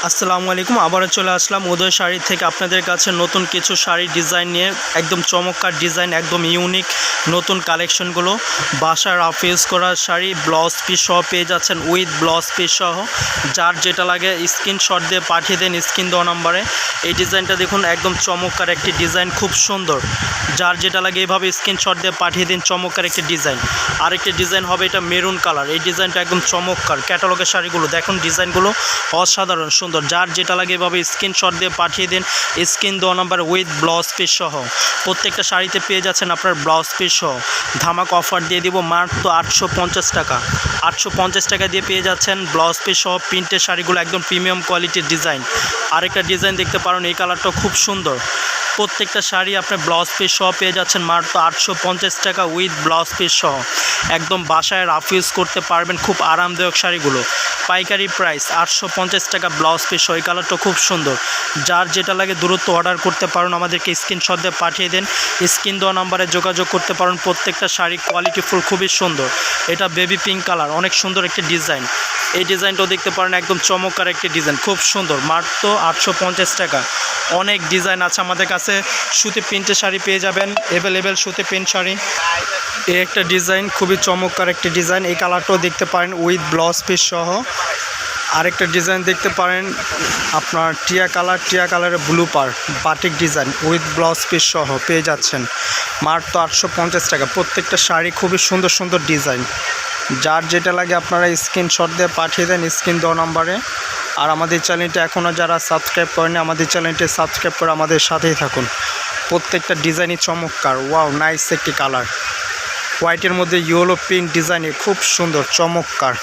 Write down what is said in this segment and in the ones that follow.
আসসালামু আলাইকুম। আবারও চলে আসলাম উদয় শাড়ি থেকে আপনাদের কাছে নতুন কিছু শাড়ির ডিজাইন নিয়ে। একদম চমৎকার ডিজাইন, একদম ইউনিক নতুন কালেকশনগুলো। বাসায় রাফ ইউজ করা শাড়ি, ব্লাউজ পিস সহ পেয়ে যাচ্ছেন, উইথ ব্লাউজ পিস সহ। যার যেটা লাগে স্ক্রিনশট দিয়ে পাঠিয়ে দেন স্ক্রিন দেওয়া নাম্বারে। এই ডিজাইনটা দেখুন, একদম চমৎকার একটি ডিজাইন, খুব সুন্দর। যার যেটা লাগে এইভাবে স্ক্রিনশট দিয়ে পাঠিয়ে দিন। চমৎকার একটি ডিজাইন। আরেকটি ডিজাইন হবে এটা মেরুন কালার। এই ডিজাইনটা একদম চমৎকার। ক্যাটালগের শাড়িগুলো দেখুন, ডিজাইনগুলো অসাধারণ সুন্দর। যার যেটা লাগে এভাবে স্ক্রিনশট দিয়ে পাঠিয়ে দিন স্ক্রিন দেওয়া নাম্বার উইথ ব্লাউজ পিস সহ। প্রত্যেকটা শাড়িতে পেয়ে যাচ্ছেন আপনার ব্লাউজ পিস সহ। ধামাক অফার দিয়ে দিব মাত্র 850 টাকা। 850 টাকা দিয়ে পেয়ে যাচ্ছেন ব্লাউজ পিস সহ প্রিন্টের শাড়িগুলো, একদম প্রিমিয়াম কোয়ালিটির ডিজাইন। আরেকটা ডিজাইন দেখতে পারেন, এই কালারটা খুব সুন্দর। প্রত্যেকটা শাড়ি আপনার ব্লাউজ পিস সহ পেয়ে যাচ্ছেন মাত্র 850 টাকা উইথ ব্লাউজ পিস সহ। একদম বাসায় রাফ ইউজ করতে পারবেন, খুব আরামদায়ক শাড়িগুলো। পাইকারি প্রাইস 850 টাকা ব্লাউজ পিস সহ। এই কালারটা খুব সুন্দর। যার যেটা লাগে দ্রুত অর্ডার করতে পারেন, আমাদেরকে স্ক্রিনশট দিয়ে পাঠিয়ে দেন। স্ক্রিন দেওয়া নাম্বারে যোগাযোগ করতে পারেন। প্রত্যেকটা শাড়ি কোয়ালিটিফুল, খুবই সুন্দর। এটা বেবি পিঙ্ক কালার, অনেক সুন্দর একটি ডিজাইন। এই ডিজাইনটাও দেখতে পারেন, একদম চমৎকার একটি ডিজাইন, খুব সুন্দর। মাত্র 850 টাকা। অনেক ডিজাইন আছে আমাদের কাছে। সুতি প্রিন্টের শাড়ি পেয়ে যাবেন, অ্যাভেলেবেল সুতি প্রিন্ট শাড়ি। এই একটা ডিজাইন, খুবই চমৎকার একটি ডিজাইন। এই কালারটাও দেখতে পারেন উইথ ব্লাউজ পিস সহ। আরেকটা ডিজাইন দেখতে পারেন আপনার টিয়া কালারের blue batik design with blouse piece সহ পেয়ে যাচ্ছেন মাত্র 850 টাকা। প্রত্যেকটা শাড়ি খুবই সুন্দর সুন্দর ডিজাইন। যার যেটা লাগে আপনারা স্ক্রিনশট দিয়ে পাঠিয়ে দেন স্ক্রিন দেওয়া নাম্বারে। আর আমাদের চ্যানেলটা এখনও যারা সাবস্ক্রাইব করেনি, আমাদের চ্যানেলটি সাবস্ক্রাইব করে আমাদের সাথেই থাকুন। প্রত্যেকটা ডিজাইনই চমৎকার। ওয়াও, নাইস একটি কালার। হোয়াইটের মধ্যে ইয়েলো প্রিন্ট ডিজাইনে খুব সুন্দর, চমৎকার।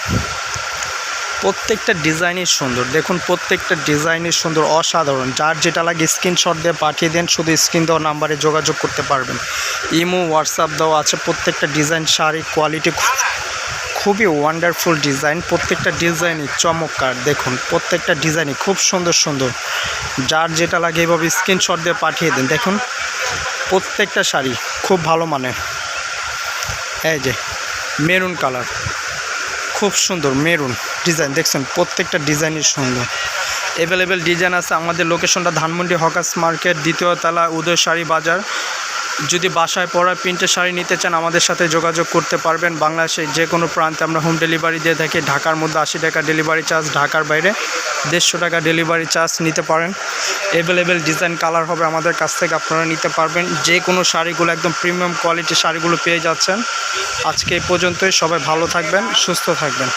প্রত্যেকটা ডিজাইনই সুন্দর। দেখুন, প্রত্যেকটা ডিজাইনই সুন্দর, অসাধারণ। যার যেটা লাগে স্ক্রিনশট দিয়ে পাঠিয়ে দেন, শুধু স্ক্রিন দেওয়া নাম্বারে যোগাযোগ করতে পারবেন। ইমো, হোয়াটসঅ্যাপ দেওয়া আছে। প্রত্যেকটা ডিজাইন শাড়ি কোয়ালিটি খুবই ওয়ান্ডারফুল ডিজাইন। প্রত্যেকটা ডিজাইনই চমৎকার। দেখুন, প্রত্যেকটা ডিজাইনই খুব সুন্দর সুন্দর। যার যেটা লাগে এভাবে স্ক্রিনশট দিয়ে পাঠিয়ে দিন। দেখুন, প্রত্যেকটা শাড়ি খুব ভালো মানের। এই যে মেরুন কালার, খুব সুন্দর মেরুন ডিজাইন। দেখছেন, প্রত্যেকটা ডিজাইনই সুন্দর। অ্যাভেলেবেল ডিজাইন আছে। আমাদের লোকেশনটা ধানমন্ডি হকার্স মার্কেট, দ্বিতীয় তলা, উদয় শাড়ি বাজার। যদি বাসায় পরা প্রিন্টের শাড়ি নিতে চান আমাদের সাথে যোগাযোগ করতে পারবেন। বাংলাদেশের যে কোনো প্রান্তে আমরা হোম ডেলিভারি দিয়ে থাকি। ঢাকার মধ্যে 80 টাকা ডেলিভারি চার্জ, ঢাকার বাইরে 150 টাকা ডেলিভারি চার্জ নিতে পারেন। অ্যাভেলেবেল ডিজাইন কালার হবে আমাদের কাছ থেকে, আপনারা নিতে পারবেন। যে কোনো শাড়িগুলো একদম প্রিমিয়াম কোয়ালিটির শাড়িগুলো পেয়ে যাচ্ছেন। আজকে এই পর্যন্তই। সবাই ভালো থাকবেন, সুস্থ থাকবেন।